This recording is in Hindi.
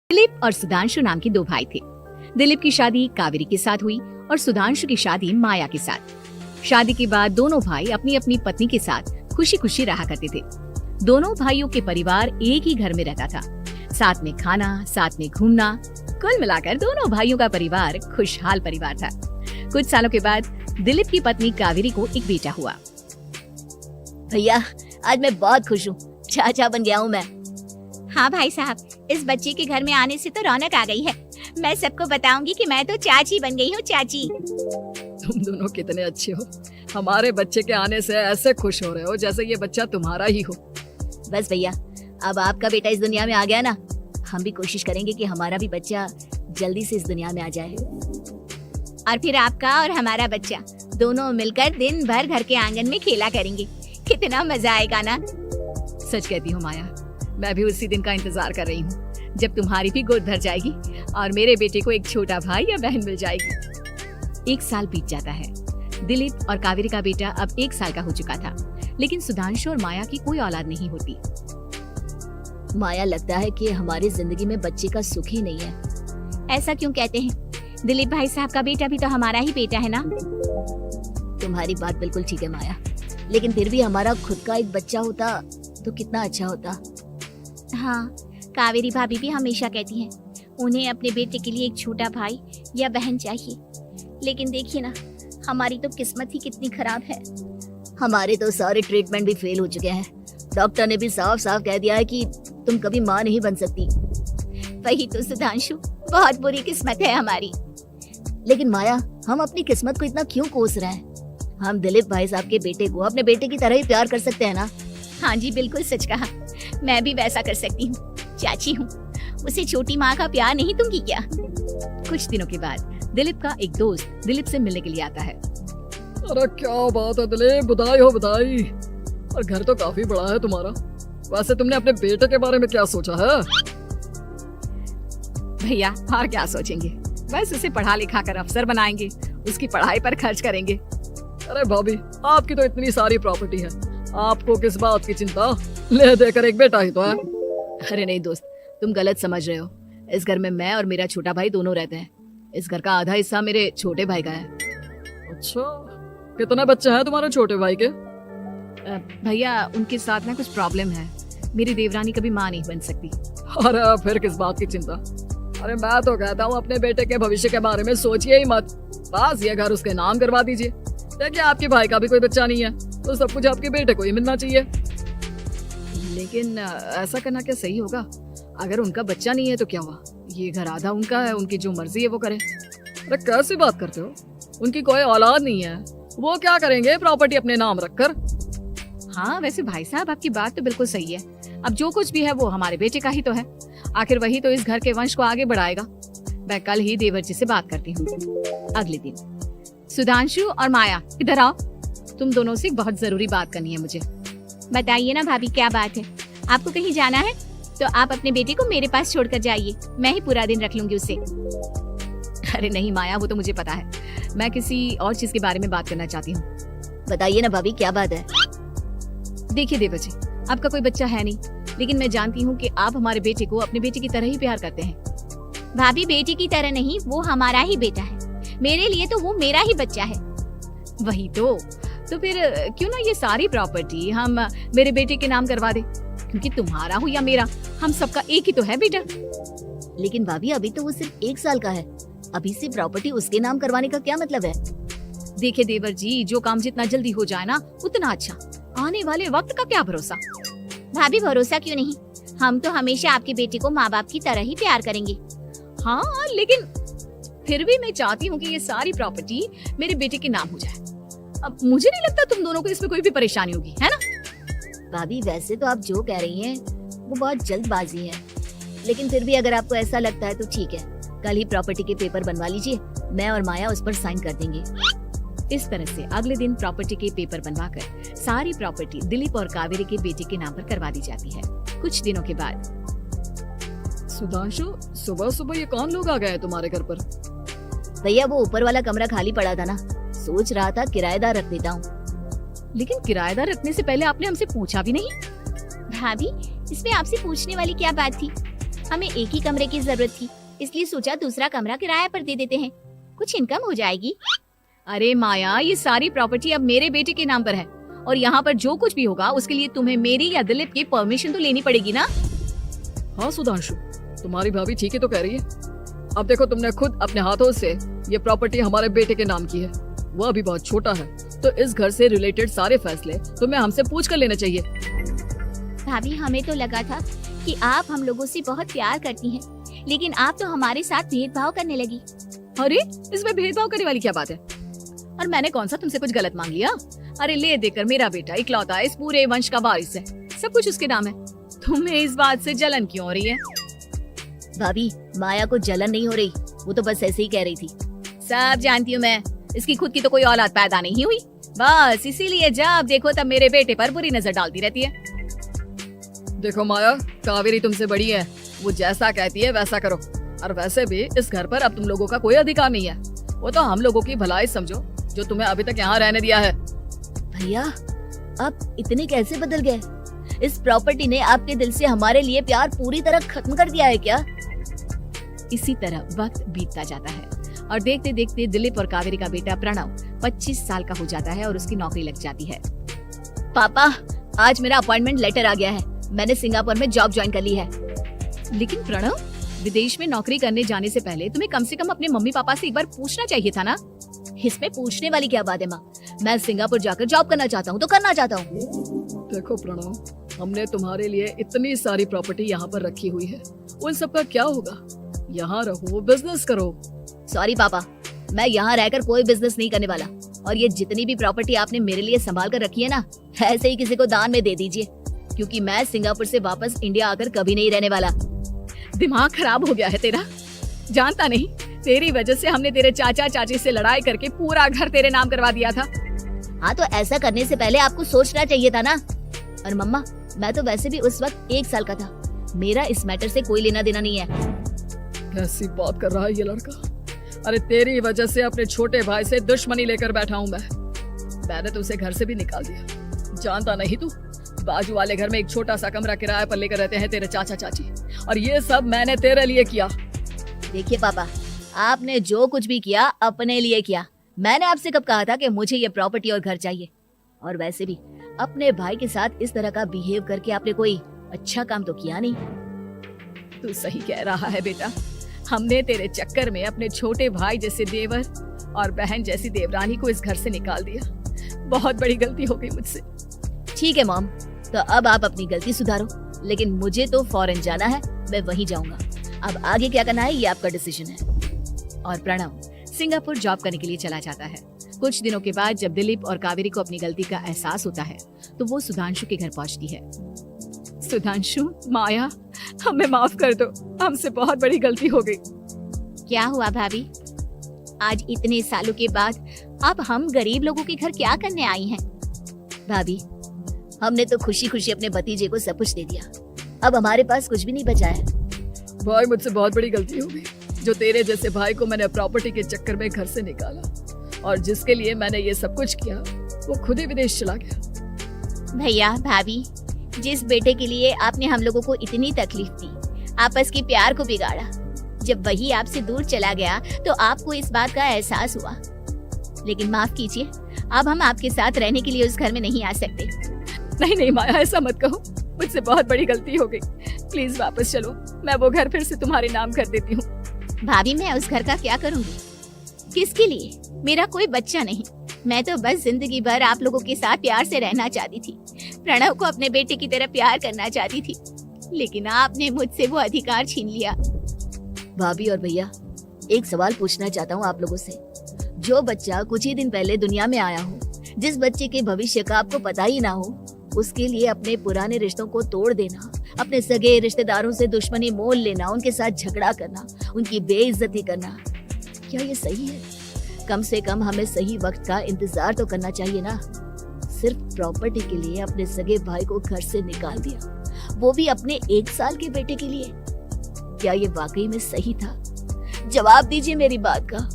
दिलीप और सुधांशु नाम के दो भाई थे। दिलीप की शादी कावेरी के साथ हुई और सुधांशु की शादी माया के साथ। शादी के बाद दोनों भाई अपनी अपनी पत्नी के साथ खुशी खुशी रहा करते थे। दोनों भाइयों के परिवार एक ही घर में रहता था, साथ में खाना, साथ में घूमना। कुल मिलाकर दोनों भाइयों का परिवार खुशहाल परिवार था। कुछ सालों के बाद दिलीप की पत्नी कावेरी को एक बेटा हुआ। भैया, आज मैं बहुत खुश हूँ, चाचा बन गया हूँ मैं। हाँ भाई साहब, इस बच्चे के घर में आने से तो रौनक आ गई है। मैं सबको बताऊंगी कि मैं तो चाची बन गई हूँ, चाची। तुम दोनों कितने अच्छे हो। हमारे बच्चे के आने से ऐसे खुश हो रहे हो जैसे ये बच्चा तुम्हारा ही हो। बस भैया, अब आपका बेटा इस दुनिया में आ गया ना, हम भी कोशिश करेंगे कि हमारा भी बच्चा जल्दी से इस दुनिया में आ जाए। और फिर आपका और हमारा बच्चा दोनों मिलकर दिन भर घर के आंगन में खेला करेंगे। कितना मजा आएगा ना। सच कहती हूँ माया, मैं भी उसी दिन का इंतजार कर रही हूँ जब तुम्हारी भी गोद भर जाएगी और मेरे बेटे को एक छोटा भाई या बहन मिल जाएगी। 1 साल बीत जाता है। दिलीप और कावेरी का बेटा अब 1 साल का हो चुका था, लेकिन सुधांशु और माया की कोई औलाद नहीं होती। माया, लगता है कि हमारी जिंदगी में बच्चे का सुख ही नहीं है। ऐसा क्यों कहते हैं? दिलीप भाई साहब का बेटा भी तो हमारा ही बेटा है ना। तुम्हारी बात बिल्कुल ठीक है माया, लेकिन फिर भी हमारा खुद का एक बच्चा होता तो कितना अच्छा होता। हाँ, कावेरी भाभी भी हमेशा कहती हैं उन्हें अपने बेटे के लिए एक छोटा भाई या बहन चाहिए। लेकिन देखिए ना, हमारी तो किस्मत ही कितनी खराब है। हमारे तो सारे ट्रीटमेंट भी फेल हो चुके हैं। डॉक्टर ने भी साफ साफ कह दिया है कि तुम कभी माँ नहीं बन सकती। वही तो सुधांशु, बहुत बुरी किस्मत है हमारी। लेकिन माया, हम अपनी किस्मत को इतना क्यों कोस रहे हैं? हम दिलीप भाई साहब के बेटे को अपने बेटे की तरह ही प्यार कर सकते हैं ना। हाँ जी, बिल्कुल सच कहा। मैं भी वैसा कर सकती हूँ, चाची हूँ। उसे छोटी माँ का प्यार नहीं दूंगी क्या? कुछ दिनों के बाद दिलीप का एक दोस्त दिलीप से मिलने के लिए आता है। अरे क्या बात है दिलीप, बधाई हो बधाई। और घर तो काफी बड़ा है तुम्हारा। वैसे तुमने अपने बेटे के बारे में क्या सोचा है? भैया, और क्या सोचेंगे, बस उसे पढ़ा लिखा कर अफसर बनाएंगे, उसकी पढ़ाई पर खर्च करेंगे। अरे भाभी, आपकी तो इतनी सारी प्रॉपर्टी है, आपको किस बात की चिंता? ले देकर एक बेटा ही तो है। अरे नहीं दोस्त, तुम गलत समझ रहे हो। इस घर में मैं और मेरा छोटा भाई दोनों रहते हैं। इस घर का आधा हिस्सा मेरे छोटे भाई का है। अच्छा, कितने बच्चे हैं तुम्हारे छोटे भाई के? भैया, उनके साथ ना कुछ प्रॉब्लम है। मेरी देवरानी कभी माँ नहीं बन सकती। अरे फिर किस बात की चिंता? अरे मैं तो कहता हूँ अपने बेटे के भविष्य के बारे में सोचिए ही मत। बस ये घर उसके नाम करवा दीजिए। देखिए, आपके भाई का भी कोई बच्चा नहीं है तो सब कुछ आपके बेटे को ही मिलना चाहिए। लेकिन ऐसा करना क्या सही होगा? अगर उनका बच्चा नहीं है तो क्या हुआ? ये घर आधा उनका है, उनकी जो मर्जी है वो करे। अरे कैसी बात करते हो? उनकी कोई औलाद नहीं है, वो क्या करेंगे प्रॉपर्टी अपने नाम रखकर? हाँ, वैसे भाई साहब आपकी बात तो बिल्कुल सही है। अब जो कुछ भी है वो हमारे बेटे का ही तो है। आखिर वही तो इस घर के वंश को आगे बढ़ाएगा। मैं कल ही देवर जी से बात करती हूँ। अगले दिन सुधांशु और माया, इधर आओ। तुम दोनों से बहुत जरूरी बात करनी है मुझे। बताइए ना भाभी, क्या बात है? आपको कहीं जाना है तो आप अपने बेटे को मेरे पास छोड़कर जाइए। मैं ही पूरा दिन रख लूंगी उसे। अरे नहीं माया, वो तो मुझे पता है। मैं किसी और चीज के बारे में बात करना चाहती हूँ। बताइए ना भाभी, क्या बात है? देखिए देवर जी, आपका कोई बच्चा है नहीं, लेकिन मैं जानती हूँ कि आप हमारे बेटे को अपने बेटे की तरह ही प्यार करते हैं। भाभी, बेटी की तरह नहीं, वो हमारा ही बेटा है। मेरे लिए तो वो मेरा ही बच्चा है। वही तो फिर क्यों ना ये सारी प्रॉपर्टी हम मेरे बेटे के नाम करवा दे, क्योंकि तुम्हारा हो या मेरा, हम सबका एक ही तो है बेटा। लेकिन भाभी, अभी तो वो सिर्फ 1 साल का है। अभी से प्रॉपर्टी उसके नाम करवाने का क्या मतलब है? देखिए देवर जी, जो काम जितना जल्दी हो जाए ना उतना अच्छा। आने वाले वक्त का क्या भरोसा। भाभी, भरोसा क्यों नहीं, हम तो हमेशा आपके बेटे को माँ बाप की तरह ही प्यार करेंगे। हाँ, लेकिन फिर भी मैं चाहती हूँ कि ये सारी प्रॉपर्टी मेरे बेटे के नाम हो जाए। अब मुझे नहीं लगता तुम दोनों को इसमें कोई भी परेशानी होगी, है ना? भाभी, वैसे तो आप जो कह रही हैं वो बहुत जल्दबाजी है, लेकिन फिर भी अगर आपको ऐसा लगता है तो ठीक है, कल ही प्रॉपर्टी के पेपर बनवा लीजिए। मैं और माया उस पर साइन कर देंगे। इस तरह से अगले दिन प्रॉपर्टी के पेपर बनवाकर सारी प्रॉपर्टी दिलीप और कावेरी के बेटे के नाम पर करवा दी जाती है। कुछ दिनों के बाद सुधांशु, सुबह सुबह ये कौन लोग आ गए हैं तुम्हारे घर पर? भैया, वो ऊपर वाला कमरा खाली पड़ा था ना, सोच रहा था किराएदार रख देता हूँ। लेकिन किराएदार रखने से पहले आपने हमसे पूछा भी नहीं। भाभी, इसमें आपसे पूछने वाली क्या बात थी? हमें एक ही कमरे की जरूरत थी, इसलिए सोचा दूसरा कमरा किराया पर दे देते हैं, कुछ इनकम हो जाएगी। अरे माया, ये सारी प्रॉपर्टी अब मेरे बेटे के नाम पर है और यहाँ पर जो कुछ भी होगा उसके लिए तुम्हें मेरी या दिलीप की परमिशन तो लेनी पड़ेगी ना। हाँ सुधांशु, तुम्हारी भाभी ठीक ही तो कह रही है। अब देखो, तुमने खुद अपने हाथों से ये प्रॉपर्टी हमारे बेटे के नाम की है, वो अभी बहुत छोटा है, तो इस घर से रिलेटेड सारे फैसले तुम्हें हमसे पूछ कर लेने चाहिए। भाभी, हमें तो लगा था कि आप हम लोगों से बहुत प्यार करती हैं, लेकिन आप तो हमारे साथ भेदभाव करने लगी। अरे इसमें भेदभाव करने वाली क्या बात है? और मैंने कौन सा तुमसे कुछ गलत मांग लिया? अरे ले देकर मेरा बेटा इकलौता इस पूरे वंश का वारिस है, सब कुछ उसके नाम है। तुम्हें इस बात से जलन क्यों हो रही है? भाभी, माया को जलन नहीं हो रही, वो तो बस ऐसे ही कह रही थी। सब जानती हूँ मैं, इसकी खुद की तो कोई औलाद पैदा नहीं हुई, बस इसीलिए जब देखो तब मेरे बेटे पर बुरी नजर डालती रहती है। देखो माया, कावेरी तुमसे बड़ी है, वो जैसा कहती है वैसा करो। और वैसे भी इस घर पर अब तुम लोगों का कोई अधिकार नहीं है, वो तो हम लोगों की भलाई समझो जो तुम्हें अभी तक यहाँ रहने दिया है। भैया, आप इतने कैसे बदल गए? इस प्रॉपर्टी ने आपके दिल से हमारे लिए प्यार पूरी तरह खत्म कर दिया है क्या? इसी तरह वक्त बीतता जाता है और देखते देखते दिलीप और कावेरी का बेटा प्रणव 25 साल का हो जाता है और उसकी नौकरी लग जाती है। पापा, आज मेरा अपॉइंटमेंट लेटर आ गया है, मैंने सिंगापुर में जॉब ज्वाइन कर ली है। लेकिन प्रणव, विदेश में नौकरी करने जाने से पहले तुम्हें कम से कम अपने मम्मी पापा से एक बार पूछना चाहिए था ना। इसमें पूछने वाली क्या बात है माँ? मैं सिंगापुर जाकर जॉब करना चाहता हूँ तो करना चाहता हूँ। देखो प्रणव, हमने तुम्हारे लिए इतनी सारी प्रॉपर्टी यहाँ पर रखी हुई है, उन सब का क्या होगा? यहाँ रहो, बिजनेस करो। सॉरी पापा, मैं यहाँ रहकर कोई बिजनेस नहीं करने वाला, और ये जितनी भी प्रॉपर्टी आपने मेरे लिए संभाल कर रखी है ना, ऐसे ही किसी को दान में दे दीजिए, क्योंकि मैं सिंगापुर से वापस इंडिया आकर कभी नहीं रहने वाला। दिमाग खराब हो गया है तेरा? जानता नहीं, तेरी वजह से हमने तेरे चाचा चाची से लड़ाई करके पूरा घर तेरे नाम करवा दिया था। हाँ, तो ऐसा करने से पहले आपको सोचना चाहिए था ना। और मम्मा, मैं तो वैसे भी उस वक्त 1 साल का था, मेरा इस मैटर से कोई लेना देना नहीं है। कैसी बात कर रहा है ये लड़का? अरे तेरी वजह से अपने छोटे भाई से दुश्मनी लेकर बैठा हूँ मैंने तो उसे घर से भी निकाल दिया। जानता नहीं तू, बाजू वाले घर में एक छोटा सा कमरा किराए पर लेकर रहते हैं तेरे चाचा चाची, और ये सब मैंने तेरे लिए किया। देखिए पापा, आपने जो कुछ भी किया अपने लिए किया। मैंने आपसे कब कहा था कि मुझे ये प्रॉपर्टी और घर चाहिए? और वैसे भी अपने भाई के साथ इस तरह का बिहेव करके आपने कोई अच्छा काम तो किया नहीं। तू सही कह रहा है बेटा, हमने तेरे चक्कर में अपने छोटे भाई जैसे देवर और बहन जैसी देवरानी को इस घर से निकाल दिया। बहुत बड़ी गलती हो गई मुझसे। ठीक है मॉम, तो अब आप अपनी गलती सुधारो, लेकिन मुझे तो फॉरेन जाना है, मैं वहीं जाऊंगा। अब आगे क्या करना है ये आपका डिसीजन है। और प्रणव सिंगापुर जॉब करने के लिए चला जाता है। कुछ दिनों के बाद जब दिलीप और कावेरी को अपनी गलती का एहसास होता है तो वो सुधांशु के घर पहुंचती है। सुधांशु, माया, हमें माफ कर दो, हमसे बहुत बड़ी गलती हो गई। क्या हुआ भाभी? आज इतने सालों के बाद अब हम गरीब लोगों के घर क्या करने आई हैं? भाभी, हमने तो खुशी खुशी अपने भतीजे को सब कुछ दे दिया, अब हमारे पास कुछ भी नहीं बचा है। भाई, मुझसे बहुत बड़ी गलती हो गई, जो तेरे जैसे भाई को मैंने प्रॉपर्टी के चक्कर में घर से निकाला, और जिसके लिए मैंने ये सब कुछ किया वो खुद ही विदेश चला गया। भैया भाभी, जिस बेटे के लिए आपने हम लोगों को इतनी तकलीफ दी, आपस के प्यार को बिगाड़ा, जब वही आपसे दूर चला गया तो आपको इस बात का एहसास हुआ। लेकिन माफ कीजिए, अब हम आपके साथ रहने के लिए उस घर में नहीं आ सकते। नहीं नहीं माया, ऐसा मत कहो, मुझसे बहुत बड़ी गलती हो गई, प्लीज वापस चलो, मैं वो घर फिर से तुम्हारे नाम कर देती हूँ। भाभी, मैं उस घर का क्या करूँगी? किसके लिए? मेरा कोई बच्चा नहीं, मैं तो बस जिंदगी भर आप लोगों के साथ प्यार से रहना चाहती थी, प्रणव को अपने बेटे की तरह प्यार करना चाहती थी, लेकिन आपने मुझसे वो अधिकार छीन लिया। भाभी और भैया, एक सवाल पूछना चाहता हूँ आप लोगों से। जो बच्चा कुछ ही दिन पहले दुनिया में आया हो, जिस बच्चे के भविष्य का आपको पता ही ना हो, उसके लिए अपने पुराने रिश्तों को तोड़ देना, अपने सगे रिश्तेदारों से दुश्मनी मोल लेना, उनके साथ झगड़ा करना, उनकी बेइज्जती करना, क्या ये सही है? कम से कम हमें सही वक्त का इंतजार तो करना चाहिए ना। सिर्फ प्रॉपर्टी के लिए अपने सगे भाई को घर से निकाल दिया, वो भी अपने 1 साल के बेटे के लिए। क्या ये वाकई में सही था? जवाब दीजिए मेरी बात का।